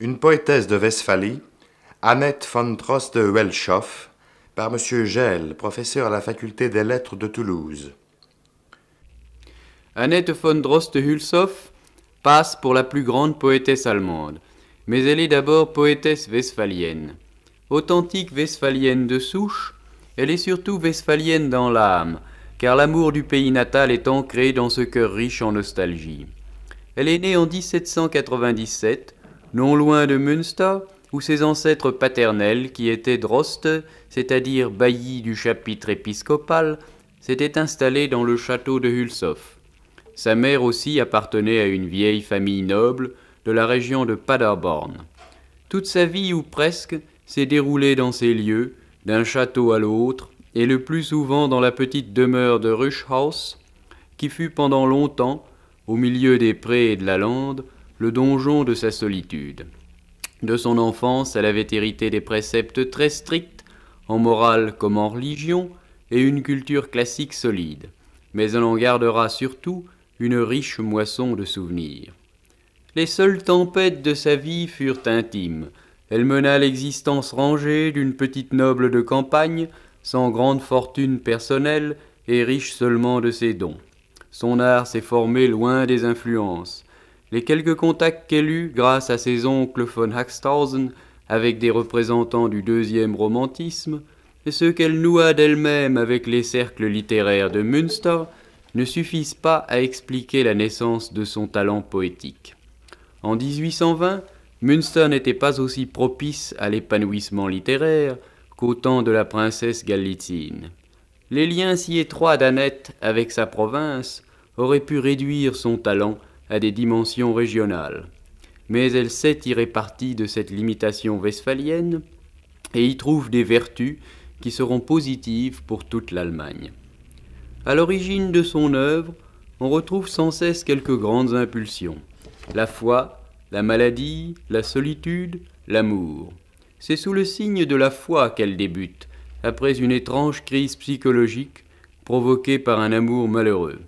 Une poétesse de Westphalie, Annette von Droste de Welschow, par M. Gell, professeur à la faculté des lettres de Toulouse. Annette von Droste-Hülshoff passe pour la plus grande poétesse allemande, mais elle est d'abord poétesse westphalienne. Authentique westphalienne de souche, elle est surtout westphalienne dans l'âme, car l'amour du pays natal est ancré dans ce cœur riche en nostalgie. Elle est née en 1797, non loin de Münster, où ses ancêtres paternels, qui étaient Droste, c'est-à-dire baillis du chapitre épiscopal, s'étaient installés dans le château de Hülshoff. Sa mère aussi appartenait à une vieille famille noble de la région de Paderborn. Toute sa vie, ou presque, s'est déroulée dans ces lieux, d'un château à l'autre, et le plus souvent dans la petite demeure de Ruschhaus, qui fut pendant longtemps, au milieu des prés et de la lande, le donjon de sa solitude. De son enfance, elle avait hérité des préceptes très stricts, en morale comme en religion, et une culture classique solide. Mais elle en gardera surtout une riche moisson de souvenirs. Les seules tempêtes de sa vie furent intimes. Elle mena l'existence rangée d'une petite noble de campagne, sans grande fortune personnelle et riche seulement de ses dons. Son art s'est formé loin des influences. Les quelques contacts qu'elle eut grâce à ses oncles von Haxthausen avec des représentants du deuxième romantisme, et ceux qu'elle noua d'elle-même avec les cercles littéraires de Münster, ne suffisent pas à expliquer la naissance de son talent poétique. En 1820, Münster n'était pas aussi propice à l'épanouissement littéraire qu'au temps de la princesse Galitzine. Les liens si étroits d'Annette avec sa province auraient pu réduire son talent à des dimensions régionales. Mais elle sait tirer parti de cette limitation westphalienne et y trouve des vertus qui seront positives pour toute l'Allemagne. À l'origine de son œuvre, on retrouve sans cesse quelques grandes impulsions. La foi, la maladie, la solitude, l'amour. C'est sous le signe de la foi qu'elle débute, après une étrange crise psychologique provoquée par un amour malheureux.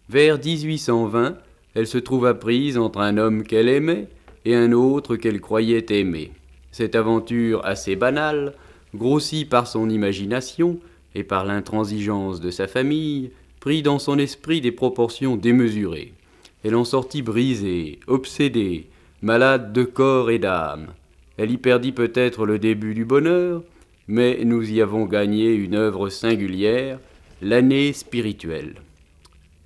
Vers 1820, elle se trouva prise entre un homme qu'elle aimait et un autre qu'elle croyait aimer. Cette aventure assez banale, grossie par son imagination et par l'intransigeance de sa famille, prit dans son esprit des proportions démesurées. Elle en sortit brisée, obsédée, malade de corps et d'âme. Elle y perdit peut-être le début du bonheur, mais nous y avons gagné une œuvre singulière, l'année spirituelle.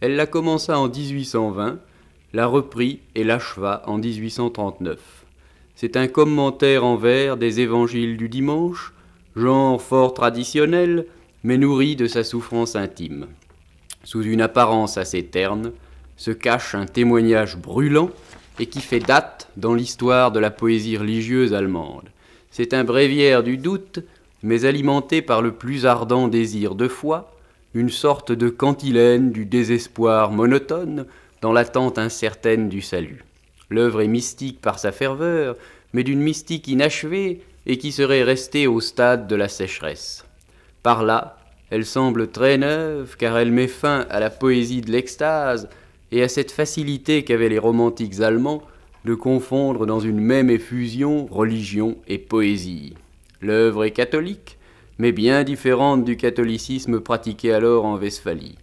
Elle la commença en 1820, la reprit et l'acheva en 1839. C'est un commentaire en vers des évangiles du dimanche, genre fort traditionnel, mais nourri de sa souffrance intime. Sous une apparence assez terne, se cache un témoignage brûlant et qui fait date dans l'histoire de la poésie religieuse allemande. C'est un bréviaire du doute, mais alimenté par le plus ardent désir de foi, une sorte de cantilène du désespoir monotone dans l'attente incertaine du salut. L'œuvre est mystique par sa ferveur, mais d'une mystique inachevée et qui serait restée au stade de la sécheresse. Par là, elle semble très neuve, car elle met fin à la poésie de l'extase et à cette facilité qu'avaient les romantiques allemands de confondre dans une même effusion religion et poésie. L'œuvre est catholique, mais bien différente du catholicisme pratiqué alors en Westphalie.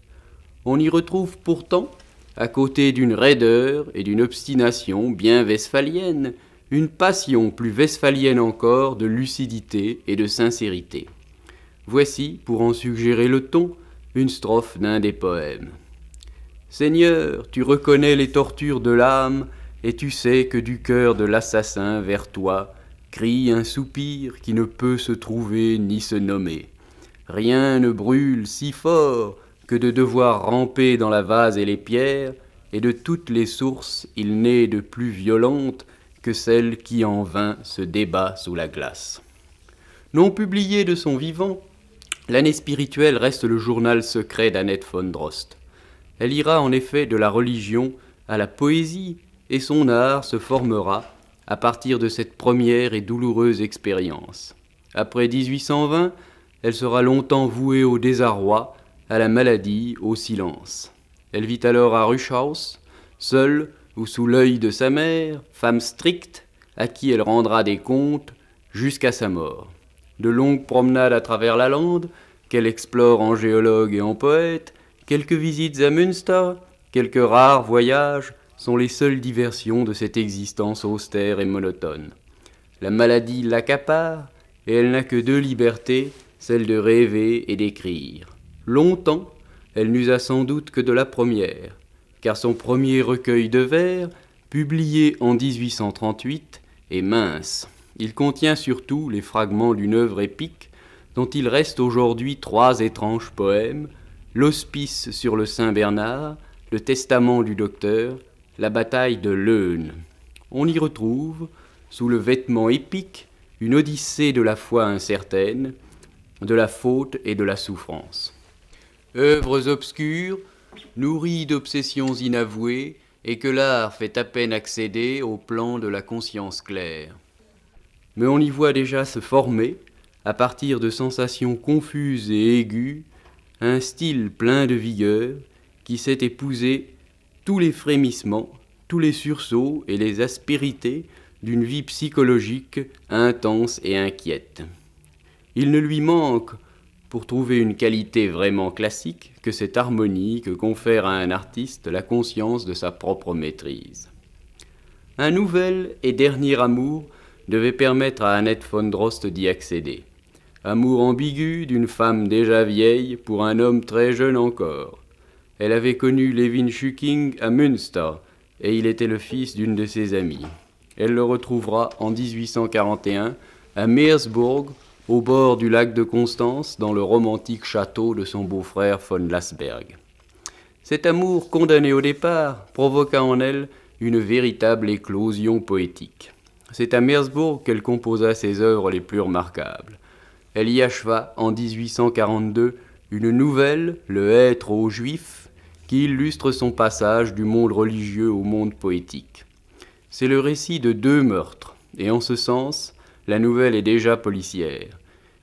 On y retrouve pourtant, à côté d'une raideur et d'une obstination bien westphalienne, une passion plus westphalienne encore de lucidité et de sincérité. Voici, pour en suggérer le ton, une strophe d'un des poèmes. Seigneur, tu reconnais les tortures de l'âme, et tu sais que du cœur de l'assassin vers toi crie un soupir qui ne peut se trouver ni se nommer. Rien ne brûle si fort que de devoir ramper dans la vase et les pierres, et de toutes les sources il n'est de plus violente que celle qui en vain se débat sous la glace. Non publié de son vivant, l'année spirituelle reste le journal secret d'Annette von Droste. Elle ira en effet de la religion à la poésie et son art se formera à partir de cette première et douloureuse expérience. Après 1820, elle sera longtemps vouée au désarroi, à la maladie, au silence. Elle vit alors à Ruschhaus, seule ou sous l'œil de sa mère, femme stricte, à qui elle rendra des comptes jusqu'à sa mort. De longues promenades à travers la lande, qu'elle explore en géologue et en poète, quelques visites à Münster, quelques rares voyages sont les seules diversions de cette existence austère et monotone. La maladie l'accapare, et elle n'a que deux libertés, celle de rêver et d'écrire. Longtemps, elle n'usa sans doute que de la première, car son premier recueil de vers, publié en 1838, est mince. Il contient surtout les fragments d'une œuvre épique dont il reste aujourd'hui 3 étranges poèmes, l'Hospice sur le Saint-Bernard, le Testament du docteur, la bataille de l'Eune. On y retrouve, sous le vêtement épique, une odyssée de la foi incertaine, de la faute et de la souffrance. Œuvres obscures, nourries d'obsessions inavouées, et que l'art fait à peine accéder au plan de la conscience claire. Mais on y voit déjà se former, à partir de sensations confuses et aiguës, un style plein de vigueur qui sait épouser tous les frémissements, tous les sursauts et les aspérités d'une vie psychologique intense et inquiète. Il ne lui manque, pour trouver une qualité vraiment classique, que cette harmonie que confère à un artiste la conscience de sa propre maîtrise. Un nouvel et dernier amour devait permettre à Annette von Droste d'y accéder. Amour ambigu d'une femme déjà vieille pour un homme très jeune encore. Elle avait connu Levin Schücking à Münster, et il était le fils d'une de ses amies. Elle le retrouvera en 1841 à Meersburg, au bord du lac de Constance, dans le romantique château de son beau-frère von Lasberg. Cet amour, condamné au départ, provoqua en elle une véritable éclosion poétique. C'est à Meersburg qu'elle composa ses œuvres les plus remarquables. Elle y acheva en 1842 une nouvelle, Le Être aux Juifs, qui illustre son passage du monde religieux au monde poétique. C'est le récit de 2 meurtres, et en ce sens, la nouvelle est déjà policière.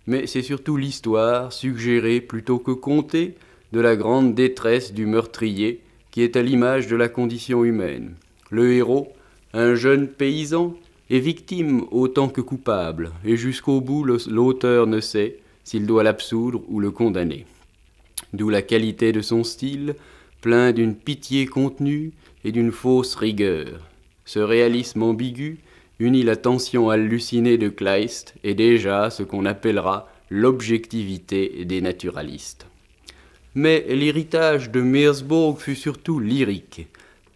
Mais c'est surtout l'histoire, suggérée plutôt que contée, de la grande détresse du meurtrier, qui est à l'image de la condition humaine. Le héros, un jeune paysan, est victime autant que coupable, et jusqu'au bout l'auteur ne sait s'il doit l'absoudre ou le condamner. D'où la qualité de son style, plein d'une pitié contenue et d'une fausse rigueur. Ce réalisme ambigu unit la tension hallucinée de Kleist et déjà ce qu'on appellera l'objectivité des naturalistes. Mais l'héritage de Meersburg fut surtout lyrique.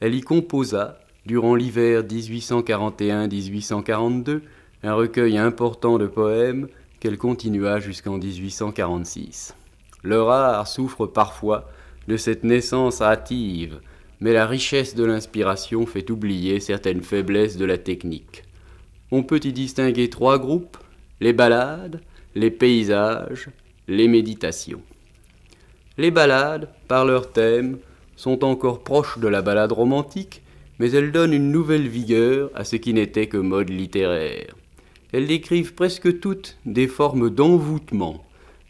Elle y composa, durant l'hiver 1841-1842, un recueil important de poèmes qu'elle continua jusqu'en 1846. Le rare souffre parfois de cette naissance hâtive, mais la richesse de l'inspiration fait oublier certaines faiblesses de la technique. On peut y distinguer 3 groupes, les ballades, les paysages, les méditations. Les ballades, par leur thème, sont encore proches de la ballade romantique, mais elles donnent une nouvelle vigueur à ce qui n'était que mode littéraire. Elles décrivent presque toutes des formes d'envoûtement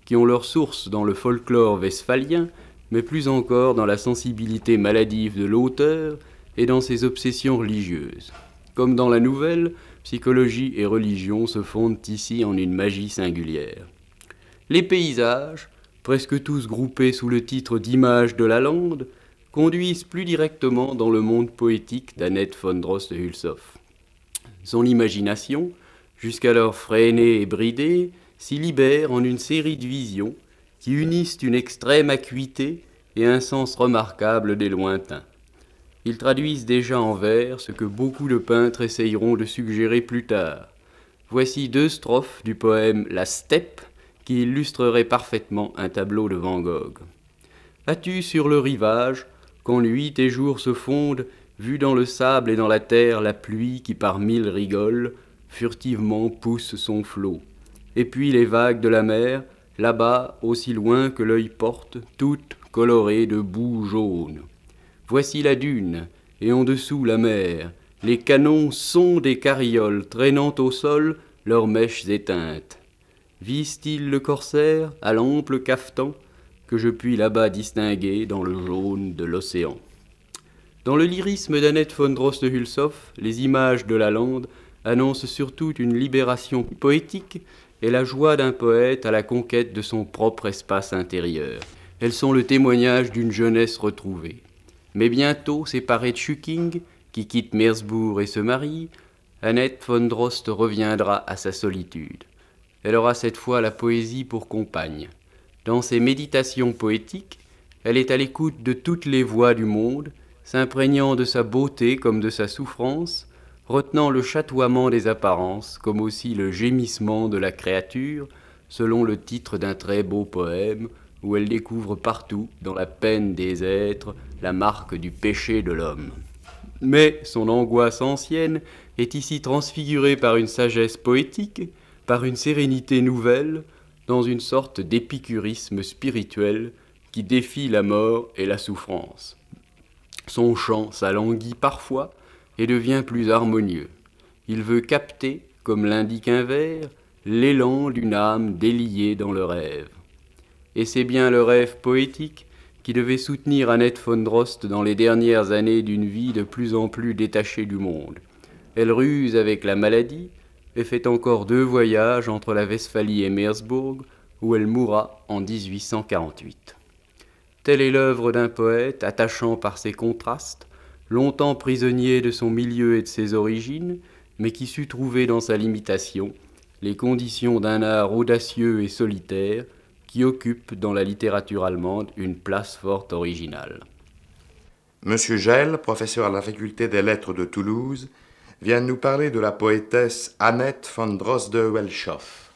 qui ont leur source dans le folklore westphalien, mais plus encore dans la sensibilité maladive de l'auteur et dans ses obsessions religieuses. Comme dans la nouvelle, psychologie et religion se fondent ici en une magie singulière. Les paysages, presque tous groupés sous le titre d'Images de la lande, conduisent plus directement dans le monde poétique d'Annette von Droste-Hülshoff. Son imagination, jusqu'alors freinée et bridée, s'y libère en une série de visions qui unissent une extrême acuité et un sens remarquable des lointains. Ils traduisent déjà en vers ce que beaucoup de peintres essayeront de suggérer plus tard. Voici 2 strophes du poème « La steppe » qui illustreraient parfaitement un tableau de Van Gogh. « As-tu sur le rivage, quand nuit et jour se fondent, vu dans le sable et dans la terre la pluie qui par 1000 rigole, furtivement pousse son flot. Et puis les vagues de la mer, là-bas, aussi loin que l'œil porte, toutes colorées de boue jaune. Voici la dune, et en dessous la mer. Les canons sont des carrioles traînant au sol leurs mèches éteintes. Vise-t-il le corsaire à l'ample cafetan que je puis là-bas distinguer dans le jaune de l'océan. Dans le lyrisme d'Annette von Droste-Hülshoff, les images de la lande annoncent surtout une libération poétique et la joie d'un poète à la conquête de son propre espace intérieur. Elles sont le témoignage d'une jeunesse retrouvée. Mais bientôt, séparée de Schücking, qui quitte Meersbourg et se marie, Annette von Droste reviendra à sa solitude. Elle aura cette fois la poésie pour compagne. Dans ses méditations poétiques, elle est à l'écoute de toutes les voix du monde, s'imprégnant de sa beauté comme de sa souffrance, retenant le chatoiement des apparences comme aussi le gémissement de la créature, selon le titre d'un très beau poème, où elle découvre partout, dans la peine des êtres, la marque du péché de l'homme. Mais son angoisse ancienne est ici transfigurée par une sagesse poétique, par une sérénité nouvelle, dans une sorte d'épicurisme spirituel qui défie la mort et la souffrance. Son chant s'alanguit parfois et devient plus harmonieux. Il veut capter, comme l'indique un vers, l'élan d'une âme déliée dans le rêve. Et c'est bien le rêve poétique qui devait soutenir Annette von Droste dans les dernières années d'une vie de plus en plus détachée du monde. Elle ruse avec la maladie et fait encore 2 voyages entre la Westphalie et Meersbourg, où elle mourra en 1848. Telle est l'œuvre d'un poète, attachant par ses contrastes, longtemps prisonnier de son milieu et de ses origines, mais qui sut trouver dans sa limitation les conditions d'un art audacieux et solitaire qui occupe dans la littérature allemande une place fort originale. Monsieur Gell, professeur à la faculté des lettres de Toulouse, vient nous parler de la poétesse Annette von Droste-Welschoff.